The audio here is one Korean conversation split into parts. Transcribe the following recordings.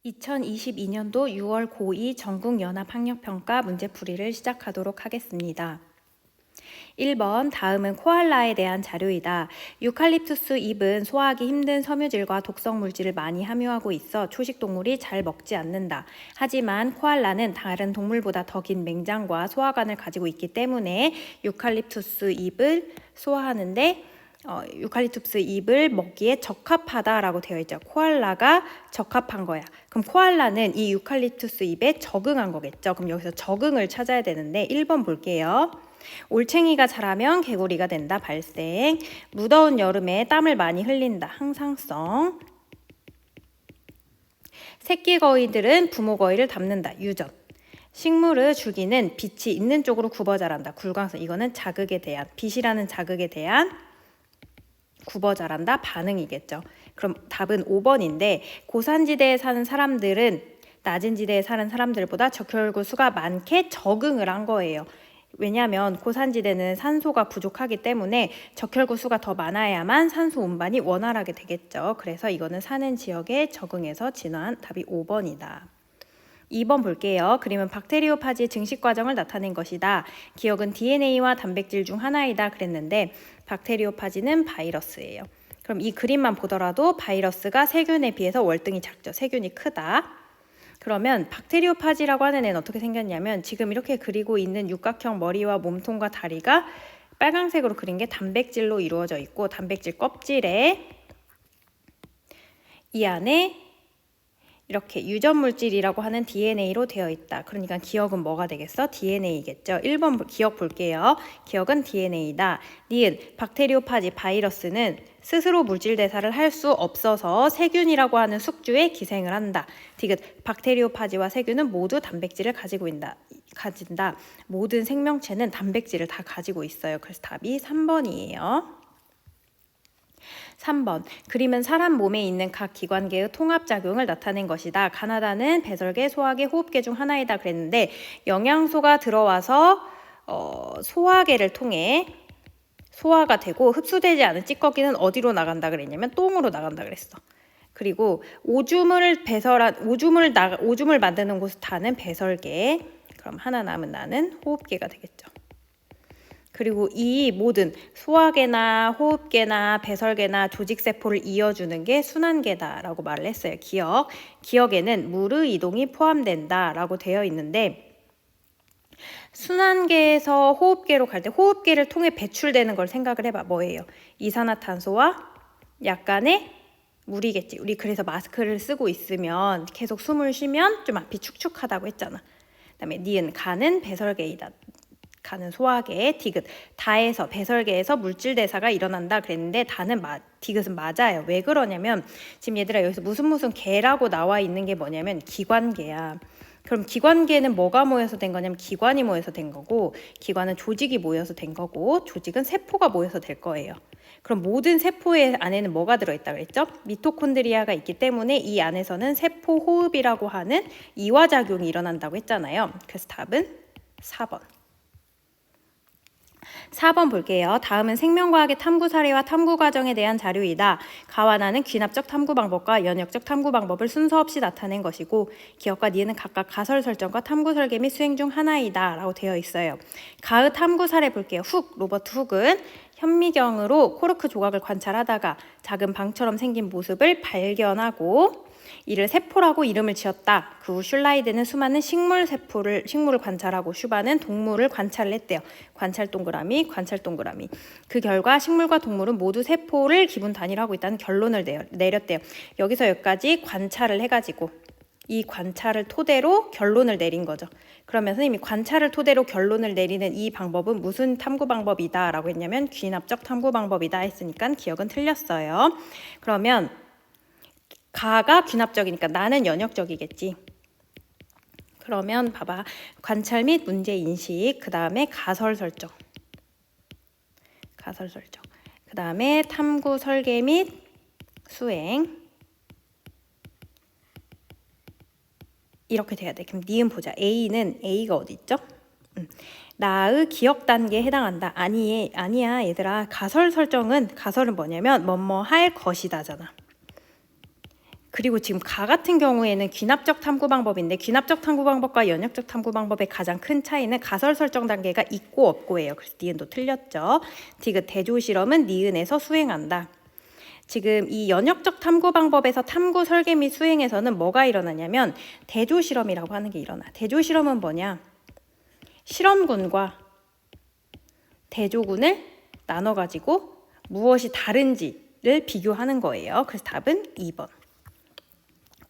2022년도 6월 고2 전국연합학력평가 문제풀이를 시작하도록 하겠습니다. 1번 다음은 코알라에 대한 자료이다. 유칼립투스 잎은 소화하기 힘든 섬유질과 독성 물질을 많이 함유하고 있어 초식동물이 잘 먹지 않는다. 하지만 코알라는 다른 동물보다 더 긴 맹장과 소화관을 가지고 있기 때문에 유칼립투스 잎을 소화하는데 유칼립투스 잎을 먹기에 적합하다라고 되어 있죠. 코알라가 적합한 거야. 그럼 코알라는 이 유칼립투스 잎에 적응한 거겠죠. 그럼 여기서 적응을 찾아야 되는데 1번 볼게요. 올챙이가 자라면 개구리가 된다. 발생. 무더운 여름에 땀을 많이 흘린다. 항상성. 새끼 거위들은 부모 거위를 닮는다. 유전. 식물의 줄기는 빛이 있는 쪽으로 굽어 자란다. 굴광성. 이거는 자극에 대한, 빛이라는 자극에 대한 굽어 자란다. 반응이겠죠. 그럼 답은 5번인데 고산지대에 사는 사람들은 낮은 지대에 사는 사람들보다 적혈구 수가 많게 적응을 한 거예요. 왜냐하면 고산지대는 산소가 부족하기 때문에 적혈구 수가 더 많아야만 산소 운반이 원활하게 되겠죠. 그래서 이거는 사는 지역에 적응해서 진화한 답이 5번이다. 2번 볼게요. 그림은 박테리오파지 증식 과정을 나타낸 것이다. 기억은 DNA와 단백질 중 하나이다 그랬는데 박테리오파지는 바이러스예요. 그럼 이 그림만 보더라도 바이러스가 세균에 비해서 월등히 작죠. 세균이 크다. 그러면 박테리오파지라고 하는 애는 어떻게 생겼냐면 지금 이렇게 그리고 있는 육각형 머리와 몸통과 다리가 빨강색으로 그린 게 단백질로 이루어져 있고 단백질 껍질에 이 안에 이렇게 유전물질이라고 하는 DNA로 되어 있다. 그러니까 기억은 뭐가 되겠어? DNA겠죠. 1번 기억 볼게요. 기억은 DNA다. 니은 박테리오파지 바이러스는 스스로 물질 대사를 할 수 없어서 세균이라고 하는 숙주에 기생을 한다. 디귿 박테리오파지와 세균은 모두 단백질을 가진다. 모든 생명체는 단백질을 다 가지고 있어요. 그래서 답이 3번이에요. 3번 그림은 사람 몸에 있는 각 기관계의 통합작용을 나타낸 것이다. 가나다는 배설계, 소화계, 호흡계 중 하나이다 그랬는데 영양소가 들어와서 소화계를 통해 소화가 되고 흡수되지 않은 찌꺼기는 어디로 나간다 그랬냐면 똥으로 나간다 그랬어. 그리고 오줌을 만드는 곳을 타는 배설계. 그럼 하나 남은 나는 호흡계가 되겠죠. 그리고 이 모든 소화계나 호흡계나 배설계나 조직세포를 이어주는 게 순환계다라고 말을 했어요. 기억에는 물의 이동이 포함된다라고 되어 있는데 순환계에서 호흡계로 갈 때 호흡계를 통해 배출되는 걸 생각을 해봐. 뭐예요? 이산화탄소와 약간의 물이겠지. 우리 그래서 마스크를 쓰고 있으면 계속 숨을 쉬면 좀 앞이 축축하다고 했잖아. 그다음에 니은 간은 배설계이다. 가는 소화계, 디귿 다에서 배설계에서 물질 대사가 일어난다 그랬는데 디귿은 맞아요. 왜 그러냐면 지금 얘들아 여기서 무슨 계라고 나와 있는 게 뭐냐면 기관계야. 그럼 기관계는 뭐가 모여서 된 거냐면 기관이 모여서 된 거고 기관은 조직이 모여서 된 거고 조직은 세포가 모여서 될 거예요. 그럼 모든 세포의 안에는 뭐가 들어있다 그랬죠? 미토콘드리아가 있기 때문에 이 안에서는 세포 호흡이라고 하는 이화작용이 일어난다고 했잖아요. 그래서 답은 4번. 4번 볼게요. 다음은 생명과학의 탐구 사례와 탐구 과정에 대한 자료이다. 가와 나는 귀납적 탐구 방법과 연역적 탐구 방법을 순서 없이 나타낸 것이고 기억과 니은은 각각 가설 설정과 탐구 설계 및 수행 중 하나이다 라고 되어 있어요. 가의 탐구 사례 볼게요. 로버트 훅은 현미경으로 코르크 조각을 관찰하다가 작은 방처럼 생긴 모습을 발견하고 이를 세포라고 이름을 지었다. 그 후 슐라이드는 수많은 식물을 관찰하고 슈바는 동물을 관찰을 했대요. 관찰 동그라미. 그 결과 식물과 동물은 모두 세포를 기분 단위로 하고 있다는 결론을 내렸대요. 여기서 여기까지 관찰을 해가지고 이 관찰을 토대로 결론을 내린 거죠. 그러면 선생님이 관찰을 토대로 결론을 내리는 이 방법은 무슨 탐구 방법이다 라고 했냐면 귀납적 탐구 방법이다 했으니까 기억은 틀렸어요. 그러면 가가 귀납적이니까 나는 연역적이겠지. 그러면 봐봐. 관찰 및 문제 인식, 그 다음에 가설 설정. 그 다음에 탐구 설계 및 수행. 이렇게 돼야 돼. 그럼 니은 보자. A가 어디 있죠? 나의 기억 단계에 해당한다. 아니야 얘들아. 가설은 뭐냐면 뭐뭐 할 것이다잖아. 그리고 지금 가 같은 경우에는 귀납적 탐구 방법인데 귀납적 탐구 방법과 연역적 탐구 방법의 가장 큰 차이는 가설 설정 단계가 있고 없고예요. 그래서 니은도 틀렸죠. 디귿 대조 실험은 니은에서 수행한다. 지금 이 연역적 탐구 방법에서 탐구 설계 및 수행에서는 뭐가 일어나냐면 대조 실험이라고 하는 게 일어나. 대조 실험은 뭐냐? 실험군과 대조군을 나눠가지고 무엇이 다른지를 비교하는 거예요. 그래서 답은 2번.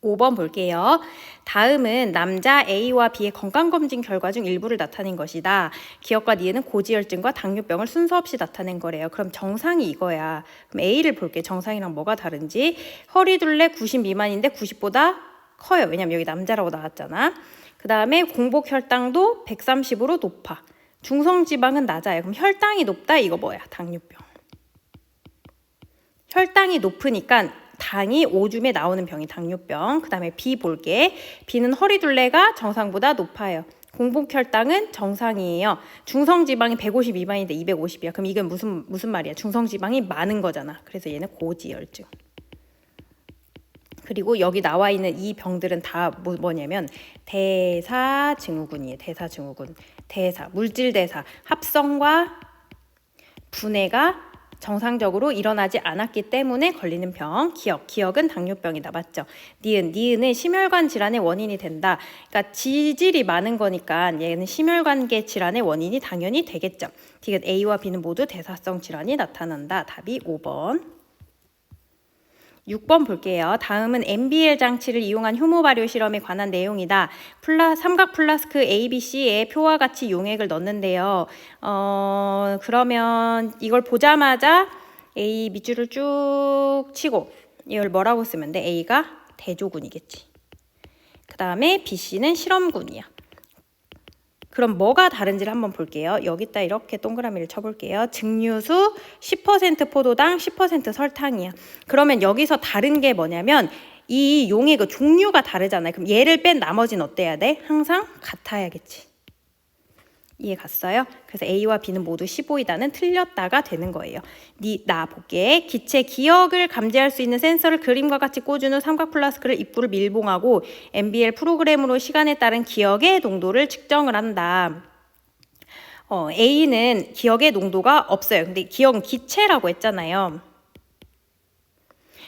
5번 볼게요. 다음은 남자 A와 B의 건강검진 결과 중 일부를 나타낸 것이다. 기억과 니은은 고지혈증과 당뇨병을 순서 없이 나타낸 거래요. 그럼 정상이 이거야. 그럼 A를 볼게. 정상이랑 뭐가 다른지. 허리둘레 90 미만인데 90보다 커요. 왜냐면 여기 남자라고 나왔잖아. 그 다음에 공복 혈당도 130으로 높아. 중성지방은 낮아요. 그럼 혈당이 높다. 이거 뭐야? 당뇨병. 혈당이 높으니까 당이 오줌에 나오는 병이 당뇨병. 그 다음에 B 볼게. B는 허리둘레가 정상보다 높아요. 공복혈당은 정상이에요. 중성지방이 150 미만인데 250이야. 그럼 이건 무슨 말이야? 중성지방이 많은 거잖아. 그래서 얘는 고지혈증. 그리고 여기 나와 있는 이 병들은 다 뭐냐면 대사증후군이에요. 대사증후군. 물질대사. 합성과 분해가 정상적으로 일어나지 않았기 때문에 걸리는 병. 기억은 당뇨병이다. 맞죠? 니은은 심혈관 질환의 원인이 된다. 그러니까 지질이 많은 거니까 얘는 심혈관계 질환의 원인이 당연히 되겠죠. 디귿 A와 B는 모두 대사성 질환이 나타난다. 답이 5번. 6번 볼게요. 다음은 MBL 장치를 이용한 효모 발효 실험에 관한 내용이다. 삼각 플라스크 ABC에 표와 같이 용액을 넣는데요. 그러면 이걸 보자마자 A 밑줄을 쭉 치고 이걸 뭐라고 쓰면 돼? A가 대조군이겠지. 그 다음에 BC는 실험군이야. 그럼 뭐가 다른지를 한번 볼게요. 여기다 이렇게 동그라미를 쳐볼게요. 증류수 10% 포도당 10% 설탕이야. 그러면 여기서 다른 게 뭐냐면 이 용의 그 종류가 다르잖아요. 그럼 얘를 뺀 나머지는 어때야 돼? 항상 같아야겠지. 이해 갔어요? 그래서 A와 B는 모두 15이다는 틀렸다가 되는 거예요. 나 볼게. 기체 기억을 감지할 수 있는 센서를 그림과 같이 꽂은 후 삼각 플라스크를 입구를 밀봉하고 MBL 프로그램으로 시간에 따른 기억의 농도를 측정을 한다. A는 기억의 농도가 없어요. 근데 기억은 기체라고 했잖아요.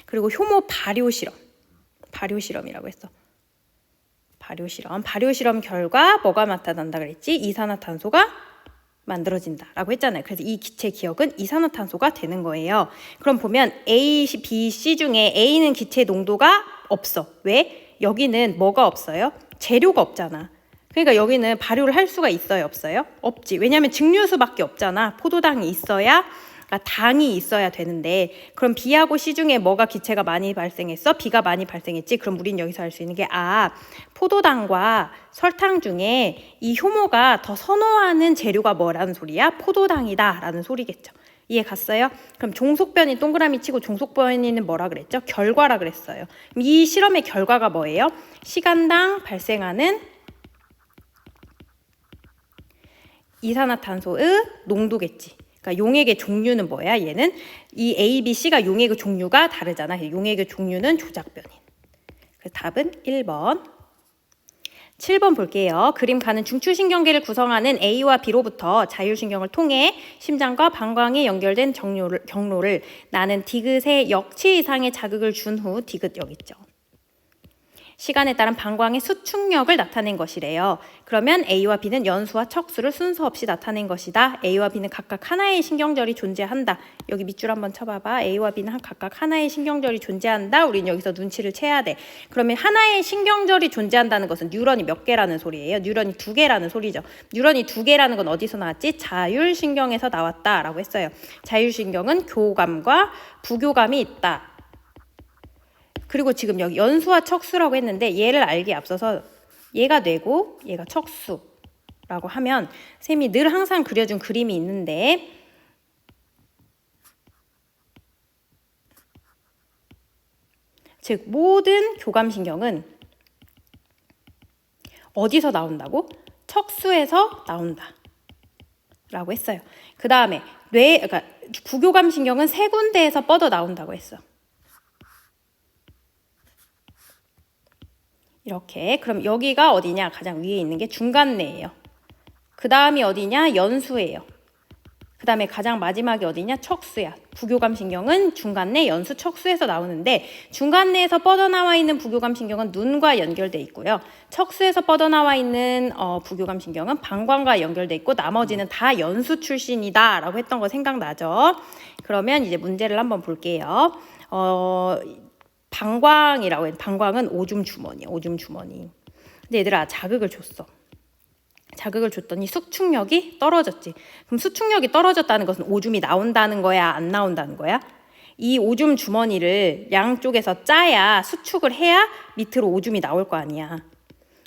그리고 효모 발효 실험이라고 했어. 발효 실험 결과 뭐가 나타난다 그랬지? 이산화탄소가 만들어진다라고 했잖아요. 그래서 이 기체 기억은 이산화탄소가 되는 거예요. 그럼 보면 A, B, C 중에 A는 기체 농도가 없어. 왜? 여기는 뭐가 없어요? 재료가 없잖아. 그러니까 여기는 발효를 할 수가 있어요? 없어요? 없지. 왜냐하면 증류수밖에 없잖아. 포도당이 있어야 당이 있어야 되는데 그럼 B하고 C 중에 뭐가 기체가 많이 발생했어? B가 많이 발생했지. 그럼 우린 여기서 알 수 있는 게 포도당과 설탕 중에 이 효모가 더 선호하는 재료가 뭐라는 소리야? 포도당이다 라는 소리겠죠. 이해 갔어요? 그럼 종속변이 동그라미 치고 종속변이는 뭐라 그랬죠? 결과라 그랬어요. 그럼 이 실험의 결과가 뭐예요? 시간당 발생하는 이산화탄소의 농도겠지. 그러니까 용액의 종류는 뭐야? 얘는 이 A, B, C가 용액의 종류가 다르잖아. 용액의 종류는 조작변인. 그래서 답은 1번. 7번 볼게요. 그림 가는 중추신경계를 구성하는 A와 B로부터 자율신경을 통해 심장과 방광에 연결된 경로를 나는 디귿의 역치 이상의 자극을 준 후 디귿 여기 있죠. 시간에 따른 방광의 수축력을 나타낸 것이래요. 그러면 A와 B는 연수와 척수를 순서 없이 나타낸 것이다. A와 B는 각각 하나의 신경절이 존재한다. 여기 밑줄 한번 쳐봐봐. A와 B는 각각 하나의 신경절이 존재한다. 우린 여기서 눈치를 채야 돼. 그러면 하나의 신경절이 존재한다는 것은 뉴런이 몇 개라는 소리예요? 뉴런이 2개라는 소리죠. 뉴런이 2개라는 건 어디서 나왔지? 자율신경에서 나왔다라고 했어요. 자율신경은 교감과 부교감이 있다. 그리고 지금 여기 연수와 척수라고 했는데 얘를 알기에 앞서서 얘가 뇌고 얘가 척수라고 하면 쌤이 늘 항상 그려준 그림이 있는데 즉 모든 교감신경은 어디서 나온다고? 척수에서 나온다 라고 했어요. 그 다음에 그러니까 부교감신경은 3군데에서 뻗어 나온다고 했어. 이렇게. 그럼 여기가 어디냐? 가장 위에 있는 게 중간뇌예요. 그 다음이 어디냐? 연수예요. 그 다음에 가장 마지막이 어디냐? 척수야. 부교감신경은 중간뇌, 연수, 척수에서 나오는데 중간뇌에서 뻗어나와 있는 부교감신경은 눈과 연결돼 있고요. 척수에서 뻗어나와 있는 부교감신경은 방광과 연결돼 있고 나머지는 다 연수 출신이다 라고 했던 거 생각나죠? 그러면 이제 문제를 한번 볼게요. 방광이라고 해요. 방광은 오줌 주머니야. 오줌 주머니. 근데 얘들아 자극을 줬어. 자극을 줬더니 수축력이 떨어졌지. 그럼 수축력이 떨어졌다는 것은 오줌이 나온다는 거야? 안 나온다는 거야? 이 오줌 주머니를 양쪽에서 짜야 수축을 해야 밑으로 오줌이 나올 거 아니야.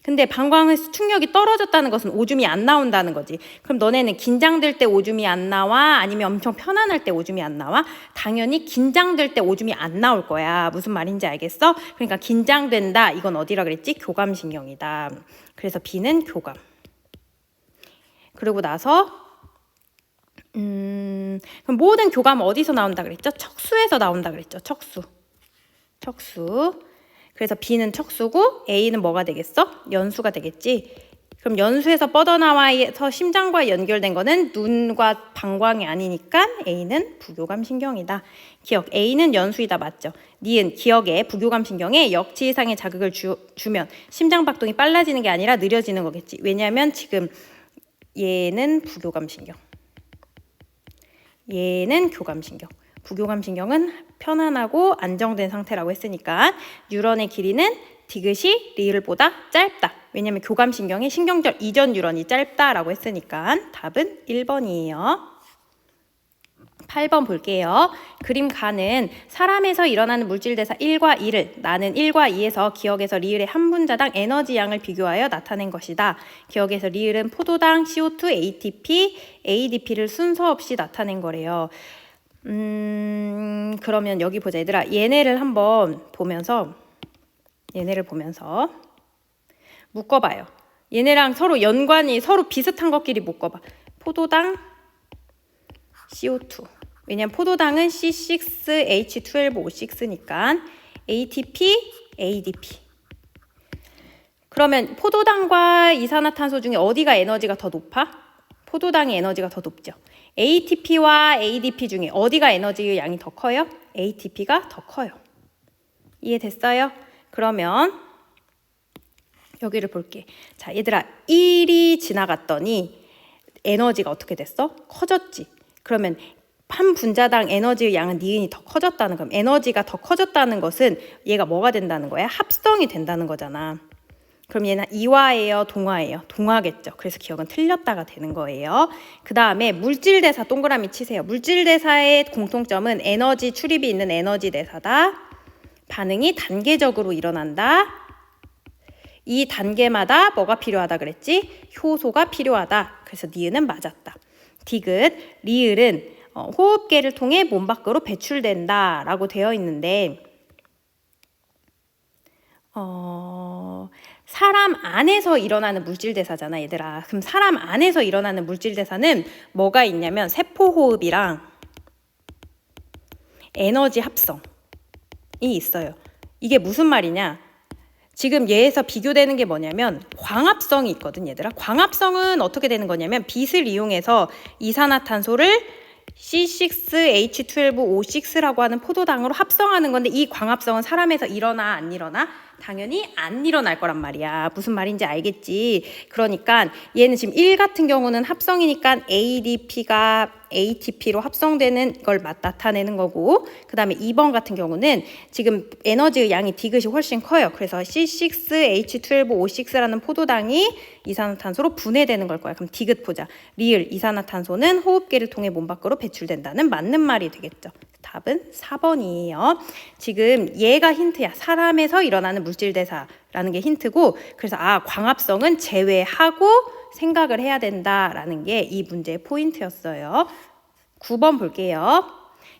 근데 방광의 수축력이 떨어졌다는 것은 오줌이 안 나온다는 거지. 그럼 너네는 긴장될 때 오줌이 안 나와? 아니면 엄청 편안할 때 오줌이 안 나와? 당연히 긴장될 때 오줌이 안 나올 거야. 무슨 말인지 알겠어? 그러니까 긴장된다. 이건 어디라 그랬지? 교감신경이다. 그래서 B는 교감. 그리고 나서 그럼 모든 교감은 어디서 나온다 그랬죠? 척수에서 나온다 그랬죠. 척수. 그래서 B는 척수고 A는 뭐가 되겠어? 연수가 되겠지. 그럼 연수에서 뻗어나와서 심장과 연결된 거는 눈과 방광이 아니니까 A는 부교감신경이다. 기억, A는 연수이다. 맞죠? 니은 기억에 부교감신경에 역치 이상의 자극을 주면 심장박동이 빨라지는 게 아니라 느려지는 거겠지. 왜냐하면 지금 얘는 부교감신경, 얘는 교감신경. 부교감신경은 편안하고 안정된 상태라고 했으니까 뉴런의 길이는 디귿이 리을보다 짧다. 왜냐하면 교감신경의 신경절 이전 뉴런이 짧다라고 했으니까 답은 1번이에요. 8번 볼게요. 그림 가는 사람에서 일어나는 물질대사 1과 2를 나는 1과 2에서 기억에서 리을의 한 분자당 에너지 양을 비교하여 나타낸 것이다. 기억에서 리을은 포도당, CO2, ATP, ADP를 순서 없이 나타낸 거래요. 그러면 여기 보자 얘들아. 얘네를 보면서 묶어봐요. 얘네랑 서로 연관이 서로 비슷한 것끼리 묶어봐. 포도당, CO2. 왜냐면 포도당은 C6H12O6니까 ATP, ADP. 그러면 포도당과 이산화탄소 중에 어디가 에너지가 더 높아? 포도당이 에너지가 더 높죠. ATP와 ADP 중에 어디가 에너지 양이 더 커요? ATP가 더 커요. 이해됐어요? 그러면 여기를 볼게. 자, 얘들아 1이 지나갔더니 에너지가 어떻게 됐어? 커졌지. 그러면 한 분자당 에너지의 양은 니은이 더 커졌다는 거면 에너지가 더 커졌다는 것은 얘가 뭐가 된다는 거야? 합성이 된다는 거잖아. 그럼 얘는 이화예요? 동화예요? 동화겠죠. 그래서 기억은 틀렸다가 되는 거예요. 그 다음에 물질대사 동그라미 치세요. 물질대사의 공통점은 에너지 출입이 있는 에너지 대사다. 반응이 단계적으로 일어난다. 이 단계마다 뭐가 필요하다 그랬지? 효소가 필요하다. 그래서 니은은 맞았다. 디귿, 리을은 호흡계를 통해 몸 밖으로 배출된다 라고 되어 있는데 사람 안에서 일어나는 물질대사잖아 얘들아. 그럼 사람 안에서 일어나는 물질대사는 뭐가 있냐면 세포호흡이랑 에너지 합성이 있어요. 이게 무슨 말이냐? 지금 얘에서 비교되는 게 뭐냐면 광합성이 있거든 얘들아. 광합성은 어떻게 되는 거냐면 빛을 이용해서 이산화탄소를 C6H12O6라고 하는 포도당으로 합성하는 건데 이 광합성은 사람에서 일어나 안 일어나? 당연히 안 일어날 거란 말이야. 무슨 말인지 알겠지? 그러니까 얘는 지금 1 같은 경우는 합성이니까 ADP가 ATP로 합성되는 걸 나타내는 거고 그 다음에 2번 같은 경우는 지금 에너지의 양이 디귿이 훨씬 커요. 그래서 C6H12O6라는 포도당이 이산화탄소로 분해되는 걸 거야. 그럼 디귿 보자. 리을 이산화탄소는 호흡기를 통해 몸 밖으로 배출된다는 맞는 말이 되겠죠. 답은 4번이에요. 지금 얘가 힌트야. 사람에서 일어나는 물질대사라는 게 힌트고 그래서 광합성은 제외하고 생각을 해야 된다라는 게 이 문제의 포인트였어요. 9번 볼게요.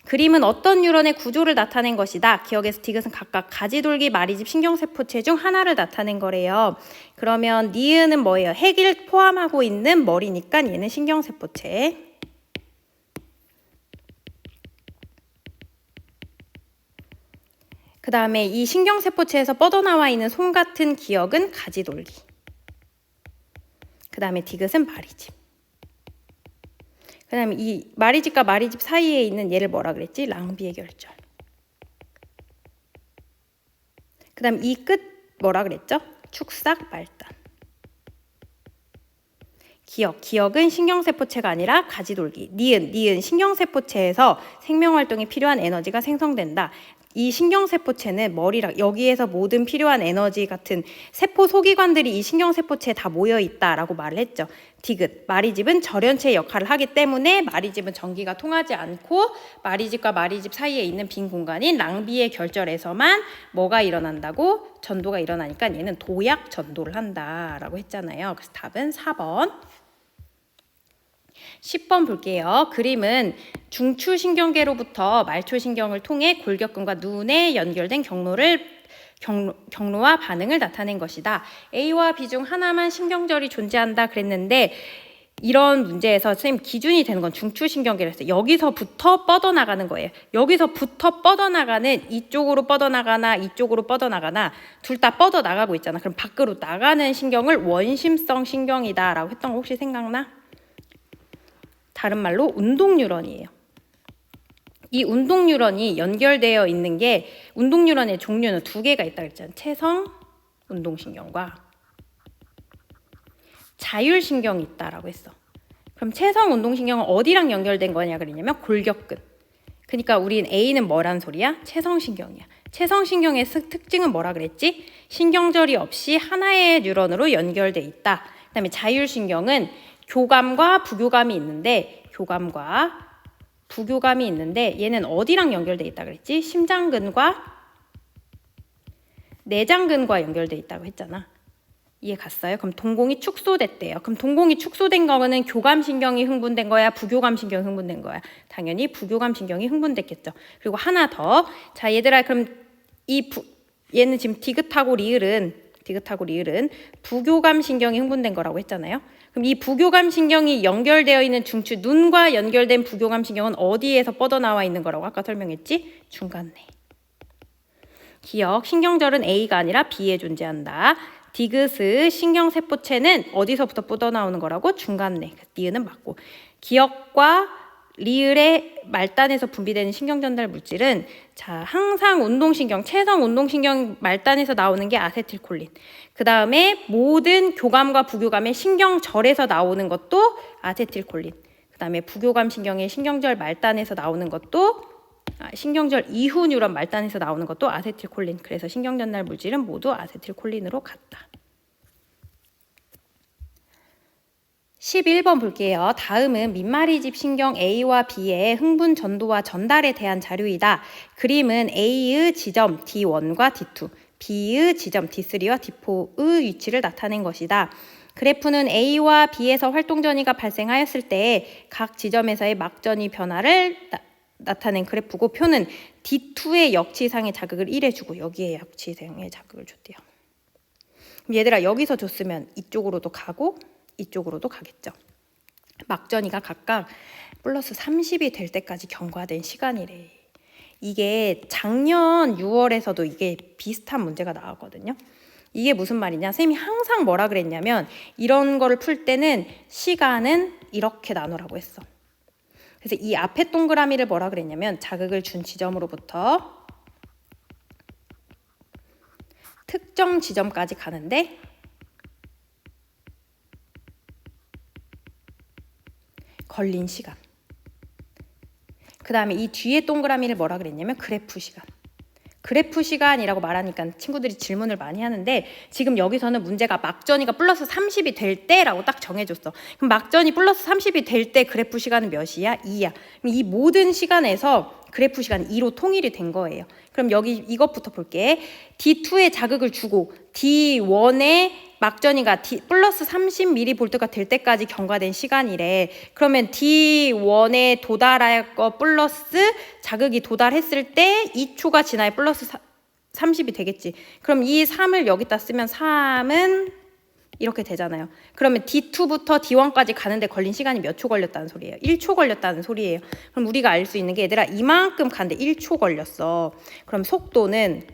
그림은 어떤 뉴런의 구조를 나타낸 것이다. 기억에서 디귿은 각각 가지돌기, 마리집, 신경세포체 중 하나를 나타낸 거래요. 그러면 니은은 뭐예요? 핵을 포함하고 있는 머리니까 얘는 신경세포체. 그 다음에 이 신경세포체에서 뻗어나와 있는 솜 같은 기역은 가지돌기. 그 다음에 디귿은 마리집. 그 다음에 이 마리집과 마리집 사이에 있는 얘를 뭐라 그랬지? 랑비의 결절. 그 다음 이 끝 뭐라 그랬죠? 축삭 말단. 기역은 신경세포체가 아니라 가지돌기. 니은 신경세포체에서 생명활동에 필요한 에너지가 생성된다. 이 신경세포체는 머리랑 여기에서 모든 필요한 에너지 같은 세포 소기관들이 이 신경세포체에 다 모여있다라고 말을 했죠. 디귿, 마리집은 절연체 역할을 하기 때문에 마리집은 전기가 통하지 않고 마리집과 마리집 사이에 있는 빈 공간인 랑비의 결절에서만 뭐가 일어난다고? 전도가 일어나니까 얘는 도약 전도를 한다라고 했잖아요. 그래서 답은 4번. 10번 볼게요. 그림은 중추신경계로부터 말초신경을 통해 골격근과 눈에 연결된 경로와 반응을 나타낸 것이다. A와 B 중 하나만 신경절이 존재한다 그랬는데 이런 문제에서 선생님 기준이 되는 건 중추신경계를 했어요. 여기서부터 뻗어나가는 거예요. 여기서부터 뻗어나가는 이쪽으로 뻗어나가나 이쪽으로 뻗어나가나 둘 다 뻗어나가고 있잖아. 그럼 밖으로 나가는 신경을 원심성 신경이다라고 했던 거 혹시 생각나? 다른 말로 운동뉴런이에요. 이 운동뉴런이 연결되어 있는 게 운동뉴런의 종류는 두 개가 있다고 했잖아요. 체성 운동신경과 자율신경이 있다라고 했어. 그럼 체성 운동신경은 어디랑 연결된 거냐 그랬냐면 골격근. 그러니까 우린 A는 뭐란 소리야? 체성신경이야. 체성신경의 특징은 뭐라 그랬지? 신경절이 없이 하나의 뉴런으로 연결돼 있다. 그다음에 자율신경은 교감과 부교감이 있는데 얘는 어디랑 연결돼 있다 그랬지? 심장근과 내장근과 연결돼 있다고 했잖아. 이해 갔어요? 그럼 동공이 축소됐대요. 그럼 동공이 축소된 거는 교감신경이 흥분된 거야? 부교감신경이 흥분된 거야? 당연히 부교감신경이 흥분됐겠죠. 그리고 하나 더. 자, 얘들아, 그럼 얘는 지금 디귿하고 리을은 부교감신경이 흥분된 거라고 했잖아요. 그럼 이 부교감신경이 연결되어 있는 중추, 눈과 연결된 부교감신경은 어디에서 뻗어나와 있는 거라고 아까 설명했지? 중간에. 기역, 신경절은 A가 아니라 B에 존재한다. 디귿의 신경세포체는 어디서부터 뻗어나오는 거라고? 중간에. 니은은 맞고. 기역과 리을의 말단에서 분비되는 신경전달 물질은 자 항상 운동신경, 체성 운동신경 말단에서 나오는 게 아세틸콜린. 그 다음에 모든 교감과 부교감의 신경절에서 나오는 것도 아세틸콜린. 그 다음에 부교감 신경의 신경절 말단에서 나오는 것도 신경절 이후 뉴런 말단에서 나오는 것도 아세틸콜린. 그래서 신경전달 물질은 모두 아세틸콜린으로 같다. 11번 볼게요. 다음은 민마리집 신경 A와 B의 흥분 전도와 전달에 대한 자료이다. 그림은 A의 지점 D1과 D2, B의 지점 D3와 D4의 위치를 나타낸 것이다. 그래프는 A와 B에서 활동전이가 발생하였을 때 각 지점에서의 막전이 변화를 나타낸 그래프고 표는 D2의 역치상의 자극을 1해 주고 여기에 역치상의 자극을 줬대요. 얘들아 여기서 줬으면 이쪽으로도 가고 이쪽으로도 가겠죠. 막전이가 각각 플러스 30이 될 때까지 경과된 시간이래. 이게 작년 6월에서도 이게 비슷한 문제가 나왔거든요. 이게 무슨 말이냐? 선생님이 항상 뭐라 그랬냐면 이런 거를 풀 때는 시간은 이렇게 나누라고 했어. 그래서 이 앞에 동그라미를 뭐라 그랬냐면 자극을 준 지점으로부터 특정 지점까지 가는데 걸린 시간. 그 다음에 이 뒤에 동그라미를 뭐라 그랬냐면 그래프 시간. 그래프 시간이라고 말하니까 친구들이 질문을 많이 하는데 지금 여기서는 문제가 막전이가 플러스 30이 될 때라고 딱 정해줬어. 그럼 막전이 플러스 30이 될 때 그래프 시간은 몇이야? 2야. 그럼 이 모든 시간에서 그래프 시간 2로 통일이 된 거예요. 그럼 여기 이것부터 볼게. D2에 자극을 주고 D1에 막전이가 플러스 30mV가 될 때까지 경과된 시간이래. 그러면 D1에 도달할 거 플러스 자극이 도달했을 때 2초가 지나야 플러스 30이 되겠지. 그럼 이 3을 여기다 쓰면 3은 이렇게 되잖아요. 그러면 D2부터 D1까지 가는데 걸린 시간이 몇 초 걸렸다는 소리예요? 1초 걸렸다는 소리예요. 그럼 우리가 알 수 있는 게 얘들아 이만큼 가는데 1초 걸렸어. 그럼 속도는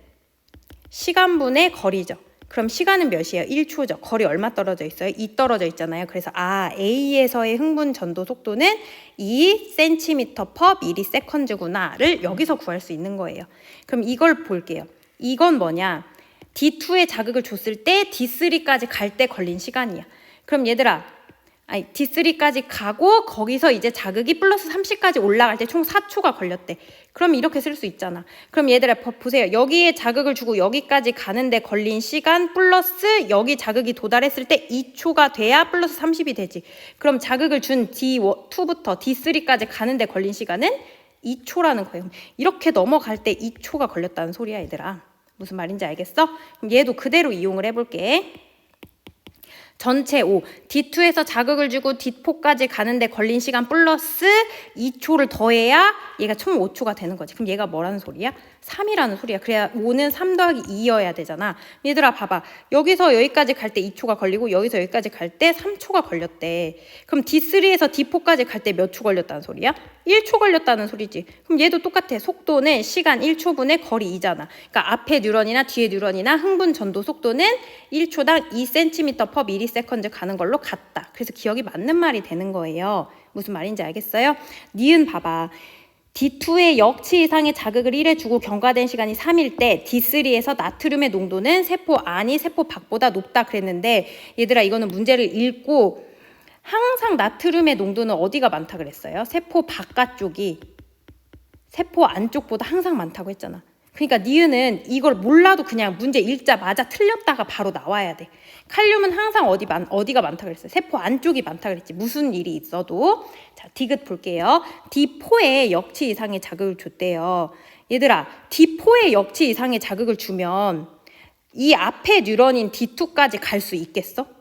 시간분의 거리죠. 그럼 시간은 몇이에요? 1초죠. 거리 얼마 떨어져 있어요? 2 떨어져 있잖아요. 그래서 A에서의 흥분 전도 속도는 2cm/ms구나를 여기서 구할 수 있는 거예요. 그럼 이걸 볼게요. 이건 뭐냐? D2에 자극을 줬을 때 D3까지 갈 때 걸린 시간이야. 그럼 얘들아, D3까지 가고 거기서 이제 자극이 플러스 30까지 올라갈 때 총 4초가 걸렸대. 그럼 이렇게 쓸 수 있잖아. 그럼 얘들아 보세요. 여기에 자극을 주고 여기까지 가는데 걸린 시간 플러스 여기 자극이 도달했을 때 2초가 돼야 플러스 30이 되지. 그럼 자극을 준 D2부터 D3까지 가는데 걸린 시간은 2초라는 거예요. 이렇게 넘어갈 때 2초가 걸렸다는 소리야 얘들아. 무슨 말인지 알겠어? 그럼 얘도 그대로 이용을 해볼게. 전체 5. D2에서 자극을 주고 D4까지 가는데 걸린 시간 플러스 2초를 더해야 얘가 총 5초가 되는 거지. 그럼 얘가 뭐라는 소리야? 3이라는 소리야. 그래야 5는 3 더하기 2여야 되잖아. 얘들아 봐봐. 여기서 여기까지 갈 때 2초가 걸리고 여기서 여기까지 갈 때 3초가 걸렸대. 그럼 D3에서 D4까지 갈 때 몇 초 걸렸다는 소리야? 1초 걸렸다는 소리지. 그럼 얘도 똑같아. 속도는 시간 1초분의 거리 2잖아. 그러니까 앞에 뉴런이나 뒤에 뉴런이나 흥분 전도 속도는 1초당 2cm/ms 가는 걸로 같다. 그래서 기억이 맞는 말이 되는 거예요. 무슨 말인지 알겠어요? 니은 봐봐. D2의 역치 이상의 자극을 1에 주고 경과된 시간이 3일 때 D3에서 나트륨의 농도는 세포 안이 세포 밖보다 높다 그랬는데 얘들아 이거는 문제를 읽고 항상 나트륨의 농도는 어디가 많다 그랬어요? 세포 바깥쪽이 세포 안쪽보다 항상 많다고 했잖아. 그러니까 니은은 이걸 몰라도 그냥 문제 읽자마자 틀렸다가 바로 나와야 돼. 칼륨은 항상 어디가 많다 그랬어요? 세포 안쪽이 많다 그랬지. 무슨 일이 있어도. 자, 디귿 볼게요. D4에 역치 이상의 자극을 줬대요. 얘들아, D4에 역치 이상의 자극을 주면 이 앞에 뉴런인 D2까지 갈 수 있겠어?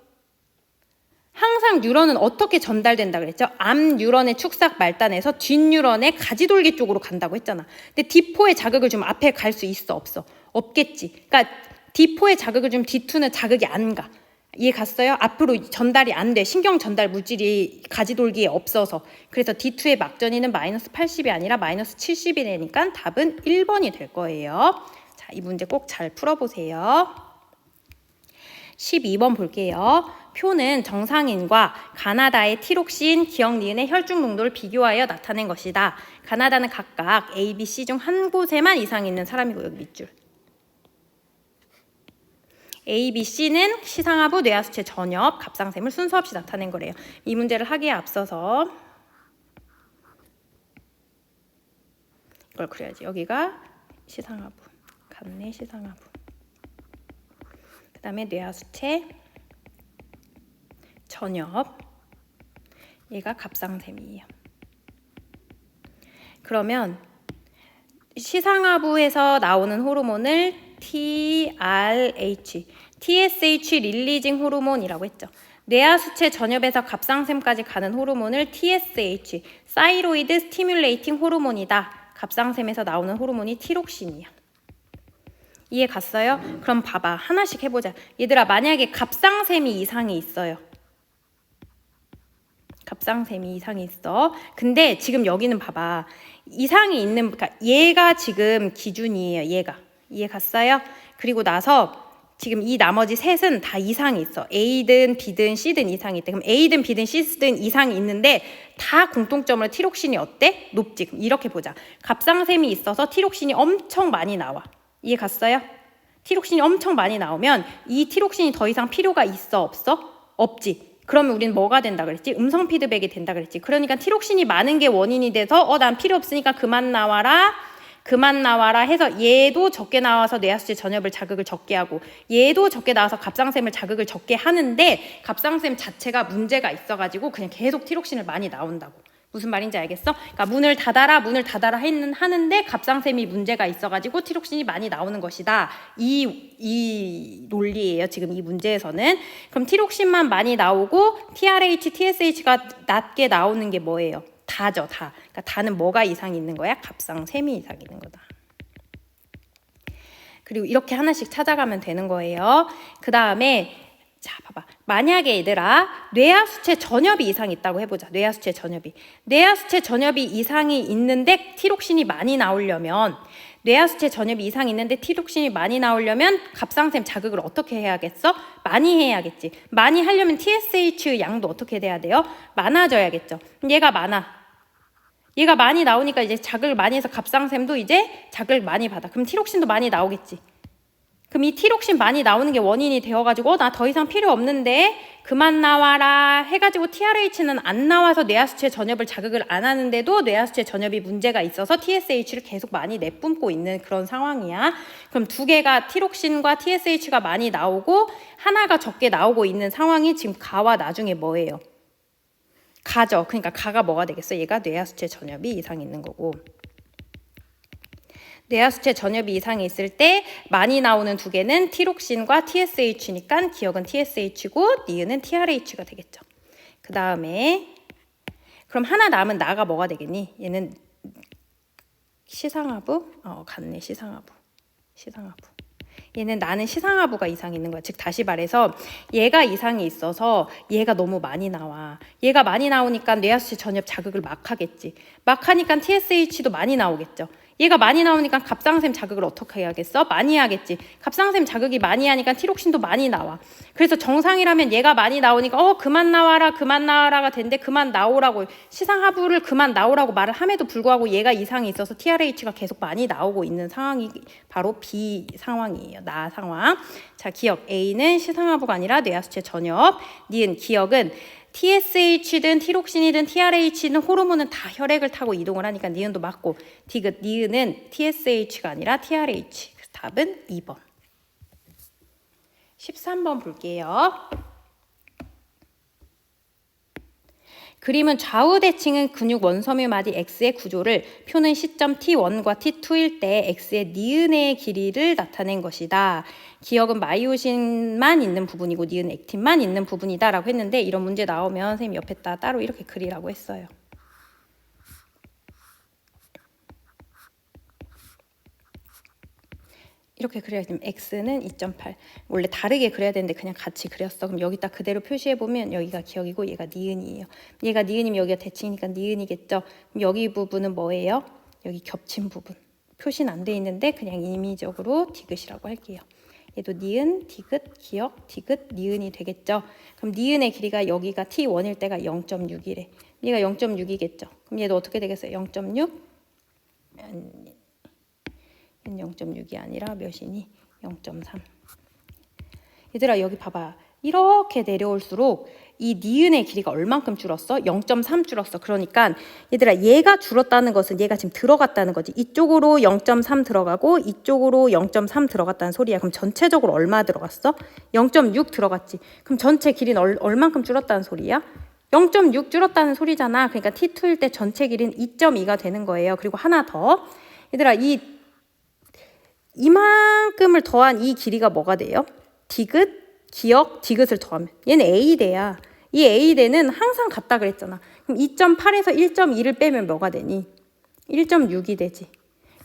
항상 뉴런은 어떻게 전달된다 그랬죠? 앞 뉴런의 축삭 말단에서 뒷 뉴런의 가지돌기 쪽으로 간다고 했잖아. 근데 D4에 자극을 주면 앞에 갈 수 있어? 없어? 없겠지. 그러니까 D4에 자극을 주면 D2는 자극이 안 가. 이해 갔어요? 앞으로 전달이 안 돼. 신경 전달 물질이 가지돌기에 없어서. 그래서 D2의 막전이는 마이너스 80이 아니라 마이너스 70이 되니까 답은 1번이 될 거예요. 자, 이 문제 꼭 잘 풀어보세요. 12번 볼게요. 표는 정상인과 가나다의 티록신, 기억, 니은의 혈중 농도를 비교하여 나타낸 것이다. 가나다는 각각 A, B, C 중 한 곳에만 이상이 있는 사람이고 여기 밑줄. A, B, C는 시상하부, 뇌하수체 전엽, 갑상샘을 순서 없이 나타낸 거래요. 이 문제를 하기에 앞서서 이걸 그려야지. 여기가 시상하부, 간내 시상하부. 그 다음에 뇌하수체 전엽, 얘가 갑상샘이에요. 그러면 시상하부에서 나오는 호르몬을 TRH, TSH 릴리징 호르몬이라고 했죠. 뇌하수체 전엽에서 갑상샘까지 가는 호르몬을 TSH, 사이로이드 스티뮬레이팅 호르몬이다. 갑상샘에서 나오는 호르몬이 티록신이야. 이해 갔어요? 그럼 봐봐. 하나씩 해보자. 얘들아, 만약에 갑상샘이 이상이 있어요. 갑상샘이 이상이 있어. 근데 지금 여기는 봐봐. 이상이 있는, 그러니까 얘가 지금 기준이에요. 얘가. 이해 갔어요? 그리고 나서 지금 이 나머지 셋은 다 이상이 있어. A든 B든 C든 이상이 있대. 그럼 A든 B든 C든 이상이 있는데 다 공통점으로 티록신이 어때? 높지. 그럼 이렇게 보자. 갑상샘이 있어서 티록신이 엄청 많이 나와. 이해 갔어요? 티록신이 엄청 많이 나오면 이 티록신이 더 이상 필요가 있어? 없어? 없지. 그러면 우리는 뭐가 된다 그랬지? 음성 피드백이 된다 그랬지. 그러니까 티록신이 많은 게 원인이 돼서 난 필요 없으니까 그만 나와라 해서 얘도 적게 나와서 뇌하수체 전엽을 자극을 적게 하고 얘도 적게 나와서 갑상샘을 자극을 적게 하는데 갑상샘 자체가 문제가 있어가지고 그냥 계속 티록신을 많이 나온다고. 무슨 말인지 알겠어? 그러니까 문을 닫아라 하는데 갑상샘이 문제가 있어가지고 티록신이 많이 나오는 것이다. 이 논리예요. 지금 이 문제에서는. 그럼 티록신만 많이 나오고 TRH, TSH가 낮게 나오는 게 뭐예요? 다죠, 다. 그러니까 다는 뭐가 이상이 있는 거야? 갑상샘이 이상이 있는 거다. 그리고 이렇게 하나씩 찾아가면 되는 거예요. 그 다음에 자, 봐봐. 만약에 얘들아 뇌하수체 전엽이 이상이 있다고 해보자. 뇌하수체 전엽이. 뇌하수체 전엽이 이상이 있는데 티록신이 많이 나오려면 뇌하수체 전엽이 이상이 있는데 티록신이 많이 나오려면 갑상샘 자극을 어떻게 해야겠어? 많이 해야겠지. 많이 하려면 TSH 양도 어떻게 돼야 돼요? 많아져야겠죠. 얘가 많아. 얘가 많이 나오니까 이제 자극을 많이 해서 갑상샘도 이제 자극을 많이 받아. 그럼 티록신도 많이 나오겠지. 그럼 이 티록신 많이 나오는 게 원인이 되어가지고 나 더 이상 필요 없는데 그만 나와라 해가지고 TRH는 안 나와서 뇌하수체 전엽을 자극을 안 하는데도 뇌하수체 전엽이 문제가 있어서 TSH를 계속 많이 내뿜고 있는 그런 상황이야. 그럼 두 개가 티록신과 TSH가 많이 나오고 하나가 적게 나오고 있는 상황이 지금 가와 나중에 뭐예요? 가죠. 그러니까 가가 뭐가 되겠어? 얘가 뇌하수체 전엽이 이상이 있는 거고. 뇌하수체 전엽이 이상이 있을 때 많이 나오는 두 개는 티록신과 TSH니까 기억은 TSH고 니은은 TRH가 되겠죠. 그 다음에 그럼 하나 남은 나가 뭐가 되겠니? 얘는 시상하부? 같네. 시상하부. 얘는 나는 시상하부가 이상이 있는 거야. 즉 다시 말해서 얘가 이상이 있어서 얘가 너무 많이 나와. 얘가 많이 나오니까 뇌하수체 전엽 자극을 막 하겠지. 막 하니까 TSH도 많이 나오겠죠. 얘가 많이 나오니까 갑상샘 자극을 어떻게 해야겠어? 많이 해야겠지. 갑상샘 자극이 많이 하니까 티록신도 많이 나와. 그래서 정상이라면 얘가 많이 나오니까 그만 나와라가 되는데 그만 나오라고 시상하부를 그만 나오라고 말을 함에도 불구하고 얘가 이상이 있어서 TRH가 계속 많이 나오고 있는 상황이 바로 B 상황이에요. 나 상황. 자, 기억. A는 시상하부가 아니라 뇌하수체 전엽. 니은 기억은 TSH든 티록신이든 TRH든 호르몬은 다 혈액을 타고 이동을 하니까 니은도 맞고 디귿 니은은 TSH가 아니라 TRH. 그래서 답은 2번. 13번 볼게요. 그림은 좌우 대칭은 근육 원섬유 마디 X의 구조를 표는 시점 T1과 T2일 때 X의 니은의 길이를 나타낸 것이다. 기억은 마이오신만 있는 부분이고 니은 액틴만 있는 부분이다 라고 했는데 이런 문제 나오면 선생님이 옆에다 따로 이렇게 그리라고 했어요. 이렇게 그려야 되면 X는 2.8. 원래 다르게 그려야 되는데 그냥 같이 그렸어. 그럼 여기다 그대로 표시해보면 여기가 기억이고 얘가 니은이에요. 얘가 니은이면 여기가 대칭이니까 니은이겠죠. 그럼 여기 부분은 뭐예요? 여기 겹친 부분. 표시는 안 돼 있는데 그냥 임의적으로 디귿이라고 할게요. 얘도 니은, 디귿, 기억, 디귿, 니은이 되겠죠. 그럼 니은의 길이가 여기가 T1일 때가 0.6이래. 얘가 0.6이겠죠. 그럼 얘도 어떻게 되겠어요? 0.6? 0.6이 아니라 몇이니? 0.3. 얘들아 여기 봐봐. 이렇게 내려올수록 이 니은의 길이가 얼만큼 줄었어? 0.3 줄었어. 그러니까 얘들아 얘가 줄었다는 것은 얘가 지금 들어갔다는 거지. 이쪽으로 0.3 들어가고 이쪽으로 0.3 들어갔다는 소리야. 그럼 전체적으로 얼마 들어갔어? 0.6 들어갔지. 그럼 전체 길이는 얼만큼 줄었다는 소리야? 0.6 줄었다는 소리잖아. 그러니까 T2일 때 전체 길이는 2.2가 되는 거예요. 그리고 하나 더. 얘들아 이만큼을 더한 이 길이가 뭐가 돼요? 디귿, 기억, 디귿을 더하면 얘는 A대야. 이 A대는 항상 같다 그랬잖아. 그럼 2.8에서 1.2를 빼면 뭐가 되니? 1.6이 되지.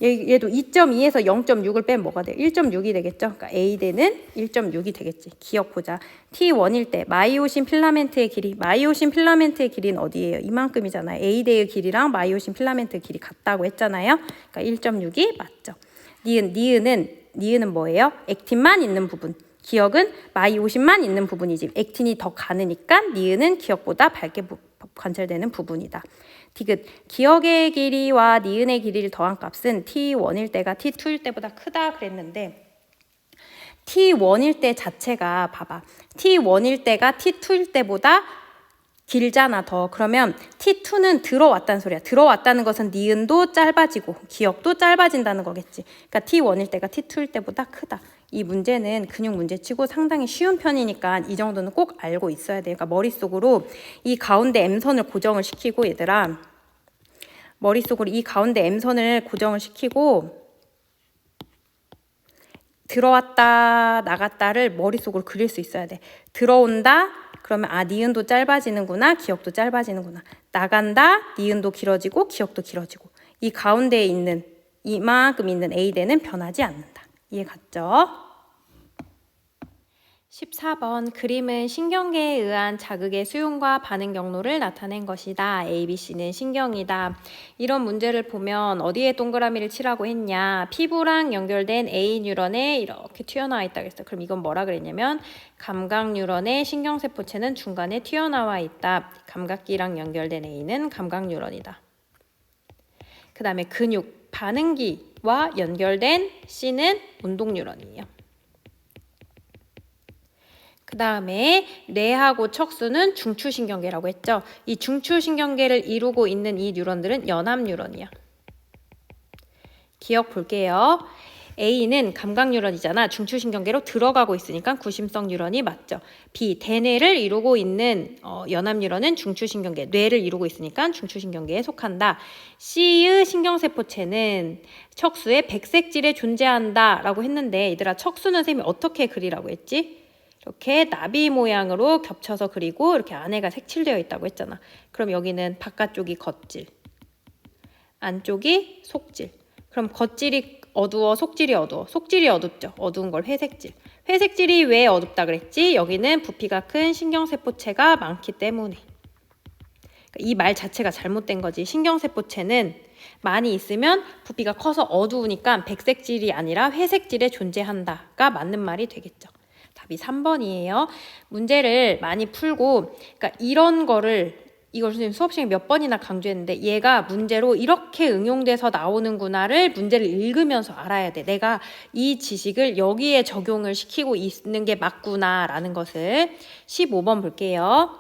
얘도 2.2에서 0.6을 빼면 뭐가 돼? 1.6이 되겠죠? 그러니까 A대는 1.6이 되겠지. 기억 보자. T1일 때 마이오신 필라멘트의 길이는 어디예요? 이만큼이잖아. A대의 길이랑 마이오신 필라멘트 길이 같다고 했잖아요. 그러니까 1.6이 맞죠. 니은은 뭐예요? 액틴만 있는 부분. 기억은 마이오신만 있는 부분이지. 액틴이 더 가느니까 니은은 기억보다 밝게 관찰되는 부분이다. 디귿, 기억의 길이와 니은의 길이를 더한 값은 T1일 때가 T2일 때보다 크다 그랬는데 T1일 때 자체가 봐봐. T1일 때가 T2일 때보다 길잖아 더. 그러면 T2는 들어왔다는 소리야. 들어왔다는 것은 니은도 짧아지고 기억도 짧아진다는 거겠지. 그러니까 T1일 때가 T2일 때보다 크다. 이 문제는 근육 문제치고 상당히 쉬운 편이니까 이 정도는 꼭 알고 있어야 돼요. 그러니까 머릿속으로 이 가운데 M선을 고정을 시키고 얘들아 머릿속으로 이 가운데 M선을 고정을 시키고 들어왔다 나갔다를 머릿속으로 그릴 수 있어야 돼. 들어온다 그러면 니은도 짧아지는구나. 기억도 짧아지는구나. 나간다. 니은도 길어지고 기억도 길어지고. 이 가운데에 있는 이만큼 있는 A대는 변하지 않는다. 이해 갔죠? 14번 그림은 신경계에 의한 자극의 수용과 반응 경로를 나타낸 것이다. A, B, C는 신경이다. 이런 문제를 보면 어디에 동그라미를 치라고 했냐. 피부랑 연결된 A 뉴런에 이렇게 튀어나와 있다고 했어. 그럼 이건 뭐라 그랬냐면 감각 뉴런의 신경세포체는 중간에 튀어나와 있다. 감각기랑 연결된 A는 감각 뉴런이다. 그 다음에 근육 반응기와 연결된 C는 운동 뉴런이에요. 그 다음에 뇌하고 척수는 중추신경계라고 했죠. 이 중추신경계를 이루고 있는 이 뉴런들은 연합 뉴런이야. 기억 볼게요. A는 감각 뉴런이잖아. 중추신경계로 들어가고 있으니까 구심성 뉴런이 맞죠. B, 대뇌를 이루고 있는 연합 뉴런은 중추신경계, 뇌를 이루고 있으니까 중추신경계에 속한다. C의 신경세포체는 척수에 백색질에 존재한다 라고 했는데 얘들아 척수는 쌤이 어떻게 그리라고 했지? 이렇게 나비 모양으로 겹쳐서 그리고 이렇게 안에가 색칠되어 있다고 했잖아. 그럼 여기는 바깥쪽이 겉질, 안쪽이 속질. 그럼 겉질이 어두워, 속질이 어두워. 속질이 어둡죠. 어두운 걸 회색질. 회색질이 왜 어둡다 그랬지? 여기는 부피가 큰 신경세포체가 많기 때문에. 이 말 자체가 잘못된 거지. 신경세포체는 많이 있으면 부피가 커서 어두우니까 백색질이 아니라 회색질에 존재한다가 맞는 말이 되겠죠. 답이 3번이에요. 문제를 많이 풀고, 그러니까 이런 거를, 이걸 선생님 수업 시간에 몇 번이나 강조했는데 얘가 문제로 이렇게 응용돼서 나오는구나를 문제를 읽으면서 알아야 돼. 내가 이 지식을 여기에 적용을 시키고 있는 게 맞구나라는 것을. 15번 볼게요.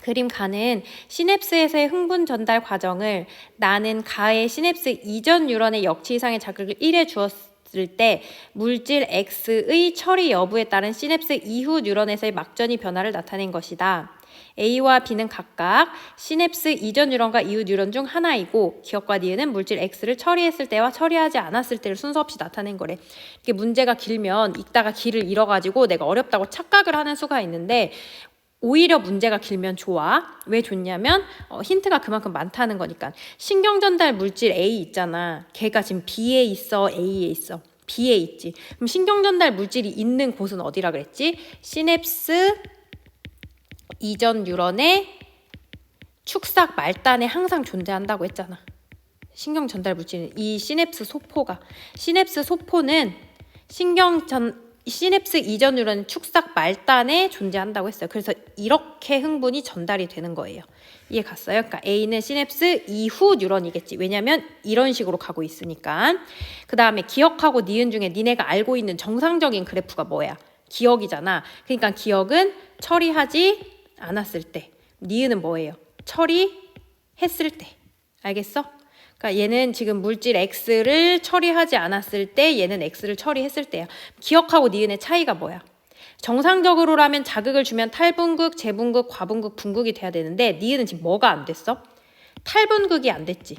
그림 가는 시냅스에서의 흥분 전달 과정을 나는 가의 시냅스 이전 뉴런의 역치 이상의 자극을 1에 주었을 때 물질 X의 처리 여부에 따른 시냅스 이후 뉴런에서의 막전이 변화를 나타낸 것이다. A와 B는 각각 시냅스 이전 뉴런과 이후 뉴런 중 하나이고 기억과 니은은 물질 X를 처리했을 때와 처리하지 않았을 때를 순서 없이 나타낸 거래. 이게 문제가 길면 읽다가 길을 잃어가지고 내가 어렵다고 착각을 하는 수가 있는데 오히려 문제가 길면 좋아. 왜 좋냐면 힌트가 그만큼 많다는 거니까. 신경전달 물질 A 있잖아. 걔가 지금 B에 있어, A에 있어. B에 있지. 그럼 신경전달 물질이 있는 곳은 어디라 그랬지? 시냅스 이전 뉴런의 축삭 말단에 항상 존재한다고 했잖아. 신경전달 물질은 이 시냅스 소포가. 시냅스 소포는 시냅스 이전 뉴런 축삭 말단에 존재한다고 했어요. 그래서 이렇게 흥분이 전달이 되는 거예요. 이해 갔어요? 그러니까 A는 시냅스 이후 뉴런이겠지. 왜냐면 이런 식으로 가고 있으니까. 그 다음에 기억하고 니은 중에 니네가 알고 있는 정상적인 그래프가 뭐야? 기억이잖아. 그러니까 기억은 처리하지 않았을 때. 니은은 뭐예요? 처리했을 때. 알겠어? 그러니까 얘는 지금 물질 X를 처리하지 않았을 때 얘는 X를 처리했을 때야. 기억하고 니은의 차이가 뭐야? 정상적으로라면 자극을 주면 탈분극, 재분극, 과분극, 분극이 돼야 되는데 니은은 지금 뭐가 안 됐어? 탈분극이 안 됐지.